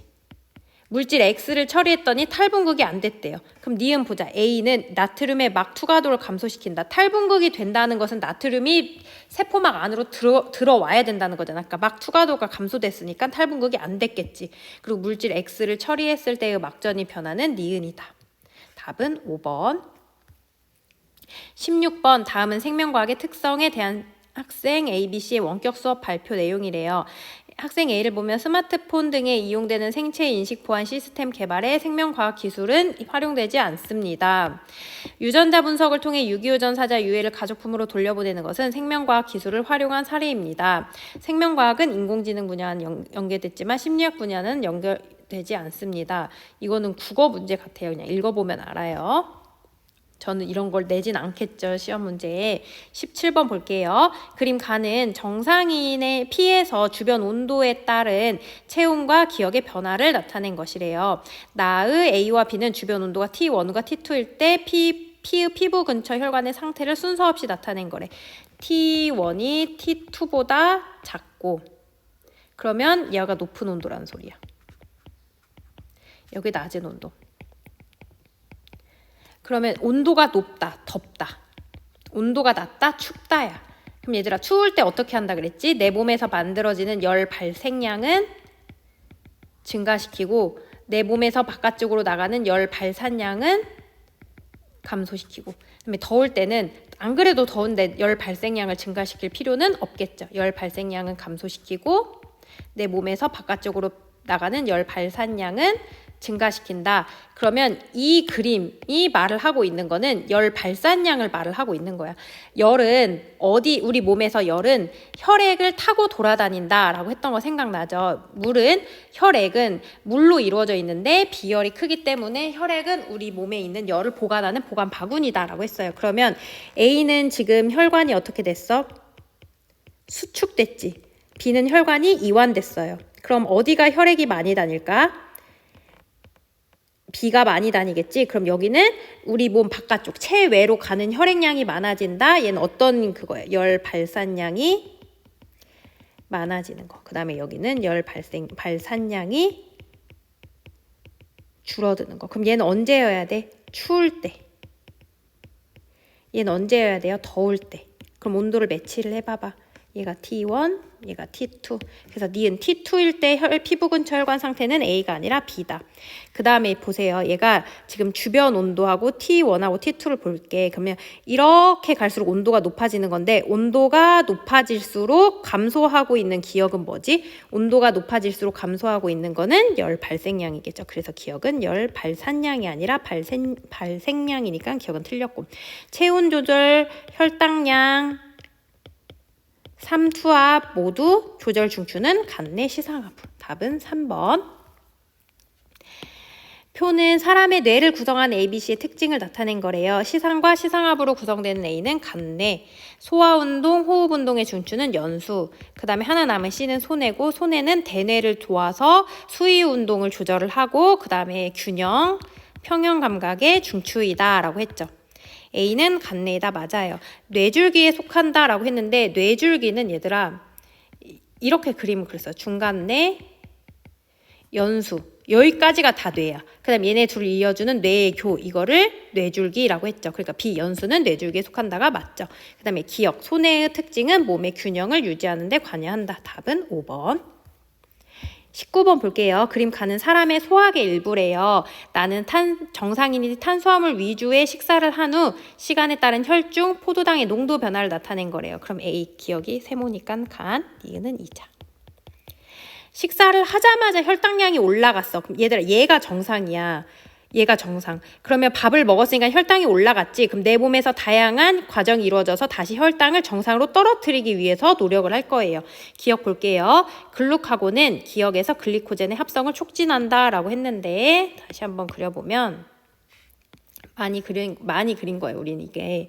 물질 X를 처리했더니 탈분극이 안 됐대요. 그럼 니은 보자. A는 나트륨의 막 투과도를 감소시킨다. 탈분극이 된다는 것은 나트륨이 세포막 안으로 들어와야 된다는 거잖아. 그러니까 막 투과도가 감소됐으니까 탈분극이 안 됐겠지. 그리고 물질 X를 처리했을 때의 막전이 변하는 니은이다. 답은 5번. 16번 다음은 생명과학의 특성에 대한 학생 ABC의 원격 수업 발표 내용이래요. 학생 A를 보면 스마트폰 등에 이용되는 생체 인식 보안 시스템 개발에 생명과학 기술은 활용되지 않습니다. 유전자 분석을 통해 유기후 전사자 유해를 가족품으로 돌려보내는 것은 생명과학 기술을 활용한 사례입니다. 생명과학은 인공지능 분야는 연계됐지만 심리학 분야는 연결되지 않습니다. 이거는 국어 문제 같아요. 그냥 읽어보면 알아요. 저는 이런 걸 내진 않겠죠. 시험 문제에. 17번 볼게요. 그림 가는 정상인의 피에서 주변 온도에 따른 체온과 기억의 변화를 나타낸 것이래요. 나의 A와 B는 주변 온도가 T1과 T2일 때 피의 피부 근처 혈관의 상태를 순서 없이 나타낸 거래. T1이 T2보다 작고 그러면 얘가 높은 온도라는 소리야. 여기 낮은 온도. 그러면 온도가 높다, 덥다. 온도가 낮다, 춥다야. 그럼 얘들아 추울 때 어떻게 한다 그랬지? 내 몸에서 만들어지는 열 발생량은 증가시키고 내 몸에서 바깥쪽으로 나가는 열 발산량은 감소시키고, 그다음에 더울 때는 안 그래도 더운데 열 발생량을 증가시킬 필요는 없겠죠. 열 발생량은 감소시키고 내 몸에서 바깥쪽으로 나가는 열 발산량은 증가시킨다. 그러면 이 그림이 말을 하고 있는 거는 열 발산량을 말을 하고 있는 거야. 열은 우리 몸에서 열은 혈액을 타고 돌아다닌다라고 했던 거 생각나죠? 혈액은 물로 이루어져 있는데 비열이 크기 때문에 혈액은 우리 몸에 있는 열을 보관하는 보관 바구니다라고 했어요. 그러면 A는 지금 혈관이 어떻게 됐어? 수축됐지. B는 혈관이 이완됐어요. 그럼 어디가 혈액이 많이 다닐까? B가 많이 다니겠지. 그럼 여기는 우리 몸 바깥쪽 체외로 가는 혈액량이 많아진다. 얘는 어떤 그거예요? 열 발산량이 많아지는 거. 그 다음에 여기는 열 발산량이 줄어드는 거. 그럼 얘는 언제여야 돼? 추울 때. 얘는 언제여야 돼요? 더울 때. 그럼 온도를 매치를 해봐봐. 얘가 T1, 얘가 T2. 그래서 니은 T2일 때 피부 근처 혈관 상태는 A가 아니라 B다. 그 다음에 보세요. 얘가 지금 주변 온도하고 T1하고 T2를 볼게. 그러면 이렇게 갈수록 온도가 높아지는 건데 온도가 높아질수록 감소하고 있는 기억은 뭐지? 온도가 높아질수록 감소하고 있는 거는 열 발생량이겠죠. 그래서 기억은 열 발산량이 아니라 발생량이니까 기억은 틀렸고. 체온 조절, 혈당량, 삼투압 모두 조절 중추는 간내 시상하부. 답은 3번. 표는 사람의 뇌를 구성한 ABC의 특징을 나타낸 거래요. 시상과 시상압으로 구성되는 A는 간내, 소화운동, 호흡운동의 중추는 연수, 그 다음에 하나 남은 C는 소뇌고 소뇌는 대뇌를 도와서 수위운동을 조절을 하고 그 다음에 균형, 평형감각의 중추이다 라고 했죠. A는 간내이다. 맞아요. 뇌줄기에 속한다 라고 했는데 뇌줄기는 얘들아 이렇게 그림을 그렸어요. 중간뇌, 연수 여기까지가 다 뇌야. 그 다음 얘네 둘을 이어주는 뇌교 이거를 뇌줄기라고 했죠. 그러니까 비연수는 뇌줄기에 속한다가 맞죠. 그 다음에 기억, 소뇌의 특징은 몸의 균형을 유지하는 데 관여한다. 답은 5번. 19번 볼게요. 그림 가는 사람의 소화의 일부래요. 나는 정상인이 탄수화물 위주의 식사를 한 후 시간에 따른 혈중, 포도당의 농도 변화를 나타낸 거래요. 그럼 A 기억이 세모니까 간, 이는 2자. 식사를 하자마자 혈당량이 올라갔어. 그럼 얘들아 얘가 정상이야. 얘가 정상. 그러면 밥을 먹었으니까 혈당이 올라갔지. 그럼 내 몸에서 다양한 과정이 이루어져서 다시 혈당을 정상으로 떨어뜨리기 위해서 노력을 할 거예요. 기억 볼게요. 글루카곤은 기억에서 글리코젠의 합성을 촉진한다 라고 했는데 다시 한번 그려보면 많이 그린 거예요. 우리는 이게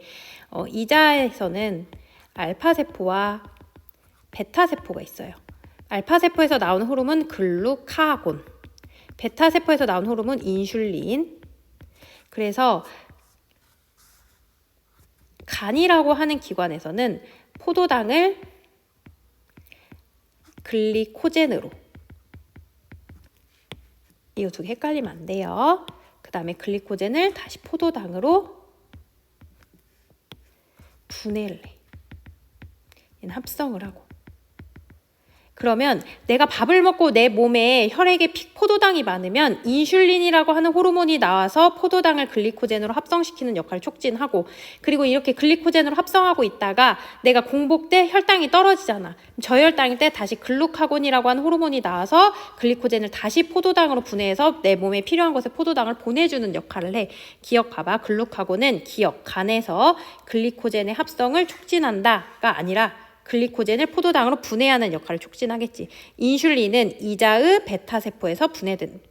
이자에서는 알파세포와 베타세포가 있어요. 알파세포에서 나오는 호르몬 글루카곤, 베타세포에서 나온 호르몬 인슐린. 그래서 간이라고 하는 기관에서는 포도당을 글리코젠으로, 이거 두 개 헷갈리면 안 돼요. 그 다음에 글리코젠을 다시 포도당으로 분해를 해. 얘는 합성을 하고. 그러면 내가 밥을 먹고 내 몸에 혈액에 포도당이 많으면 인슐린이라고 하는 호르몬이 나와서 포도당을 글리코젠으로 합성시키는 역할을 촉진하고, 그리고 이렇게 글리코젠으로 합성하고 있다가 내가 공복 때 혈당이 떨어지잖아. 저혈당일 때 다시 글루카곤이라고 하는 호르몬이 나와서 글리코젠을 다시 포도당으로 분해해서 내 몸에 필요한 곳에 포도당을 보내주는 역할을 해. 기억 봐봐. 글루카곤은 기억, 간에서 글리코젠의 합성을 촉진한다가 아니라 글리코젠을 포도당으로 분해하는 역할을 촉진하겠지. 인슐린은 이자의 베타세포에서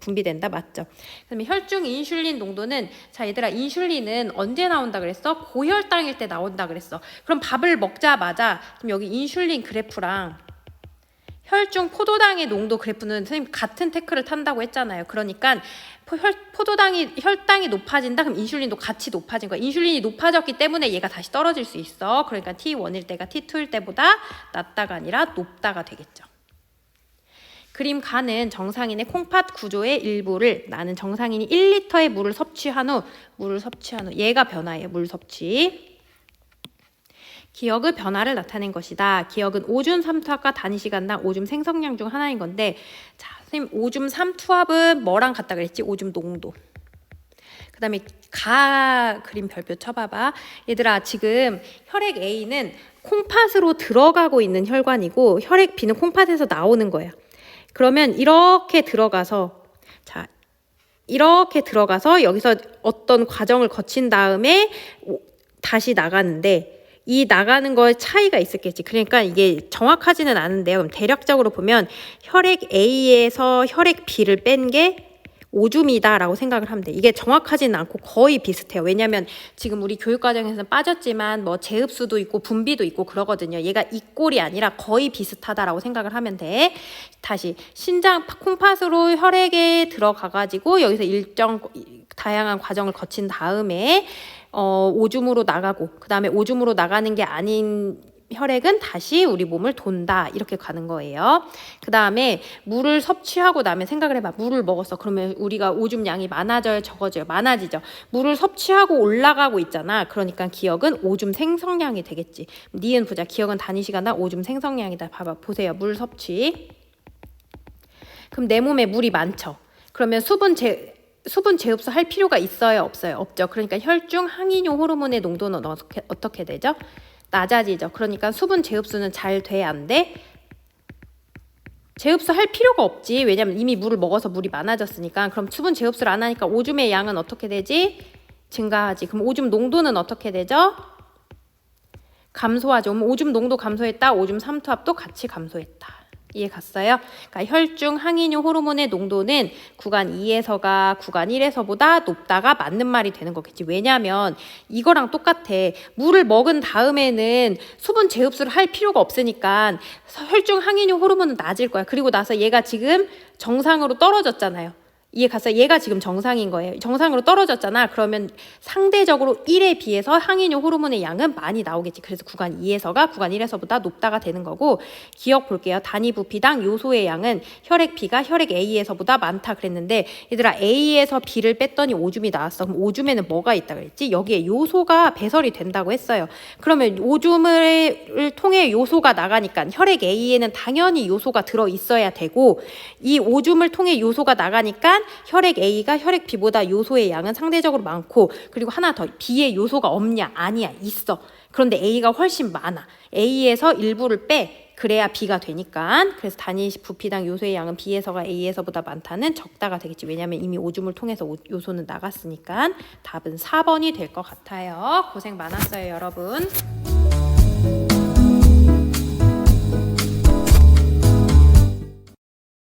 분비된다. 맞죠? 그다음에 혈중 인슐린 농도는, 자 얘들아, 인슐린은 언제 나온다 그랬어? 고혈당일 때 나온다 그랬어. 그럼 밥을 먹자마자 그럼 여기 인슐린 그래프랑 혈중 포도당의 농도 그래프는 선생님 같은 태클을 탄다고 했잖아요. 그러니까 혈당이 높아진다. 그럼 인슐린도 같이 높아진 거야. 인슐린이 높아졌기 때문에 얘가 다시 떨어질 수 있어. 그러니까 T1일 때가 T2일 때보다 낮다가 아니라 높다가 되겠죠. 그림 간은 정상인의 콩팥 구조의 일부를, 나는 정상인이 1리터의 물을 섭취한 후 얘가 변화예요. 물 섭취. 기억의 변화를 나타낸 것이다. 기억은 오줌 3투압과 단위 시간당 오줌 생성량 중 하나인 건데, 자 선생님 오줌 3투압은 뭐랑 같다 그랬지? 오줌 농도. 그 다음에 가 그림 별표 쳐봐봐. 얘들아, 지금 혈액 A는 콩팥으로 들어가고 있는 혈관이고 혈액 B는 콩팥에서 나오는 거야. 그러면 이렇게 들어가서, 자, 이렇게 들어가서 여기서 어떤 과정을 거친 다음에 다시 나가는데, 이 나가는 거에 차이가 있었겠지. 그러니까 이게 정확하지는 않은데요. 그럼 대략적으로 보면 혈액 A에서 혈액 B를 뺀 게 오줌이다라고 생각을 하면 돼. 이게 정확하지는 않고 거의 비슷해요. 왜냐면 지금 우리 교육과정에서는 빠졌지만 뭐 재흡수도 있고 분비도 있고 그러거든요. 얘가 이 꼴이 아니라 거의 비슷하다라고 생각을 하면 돼. 다시 신장 콩팥으로 혈액에 들어가가지고 여기서 일정 다양한 과정을 거친 다음에 오줌으로 나가고, 그 다음에 오줌으로 나가는 게 아닌 혈액은 다시 우리 몸을 돈다, 이렇게 가는 거예요. 그 다음에 물을 섭취하고 나면 생각을 해봐. 물을 먹었어. 그러면 우리가 오줌 양이 많아져요, 적어져요? 많아지죠. 물을 섭취하고 올라가고 있잖아. 그러니까 기억은 오줌 생성량이 되겠지. 니은 보자. 기억은 단위 시간당 오줌 생성량이다. 봐봐, 보세요. 물 섭취. 그럼 내 몸에 물이 많죠. 그러면 수분 재흡수 할 필요가 있어요, 없어요? 없죠. 그러니까 혈중 항이뇨 호르몬의 농도는 어떻게 되죠? 낮아지죠. 그러니까 수분 재흡수는 잘 돼, 안 돼? 재흡수 할 필요가 없지. 왜냐면 이미 물을 먹어서 물이 많아졌으니까. 그럼 수분 재흡수를 안 하니까 오줌의 양은 어떻게 되지? 증가하지. 그럼 오줌 농도는 어떻게 되죠? 감소하죠. 그럼 오줌 농도 감소했다. 오줌 삼투압도 같이 감소했다. 이해 갔어요? 그러니까 혈중 항이뇨 호르몬의 농도는 구간 2에서가 구간 1에서보다 높다가 맞는 말이 되는 거겠지. 왜냐하면 이거랑 똑같아. 물을 먹은 다음에는 수분 재흡수를 할 필요가 없으니까 혈중 항이뇨 호르몬은 낮을 거야. 그리고 나서 얘가 지금 정상으로 떨어졌잖아요. 이해 갔어요? 얘가 지금 정상인 거예요. 정상으로 떨어졌잖아. 그러면 상대적으로 1에 비해서 항이뇨 호르몬의 양은 많이 나오겠지. 그래서 구간 2에서가 구간 1에서보다 높다가 되는 거고, 기억 볼게요. 단위 부피당 요소의 양은 혈액 B가 혈액 A에서보다 많다 그랬는데, 얘들아, A에서 B를 뺐더니 오줌이 나왔어. 그럼 오줌에는 뭐가 있다 그랬지? 여기에 요소가 배설이 된다고 했어요. 그러면 오줌을 통해 요소가 나가니까 혈액 A에는 당연히 요소가 들어 있어야 되고, 이 오줌을 통해 요소가 나가니까 혈액 A가 혈액 B보다 요소의 양은 상대적으로 많고, 그리고 하나 더, B에 요소가 없냐? 아니야, 있어. 그런데 A가 훨씬 많아. A에서 일부를 빼. 그래야 B가 되니까. 그래서 단위 부피당 요소의 양은 B에서가 A에서보다 많다는 적다가 되겠지. 왜냐하면 이미 오줌을 통해서 요소는 나갔으니까. 답은 4번이 될 것 같아요. 고생 많았어요, 여러분.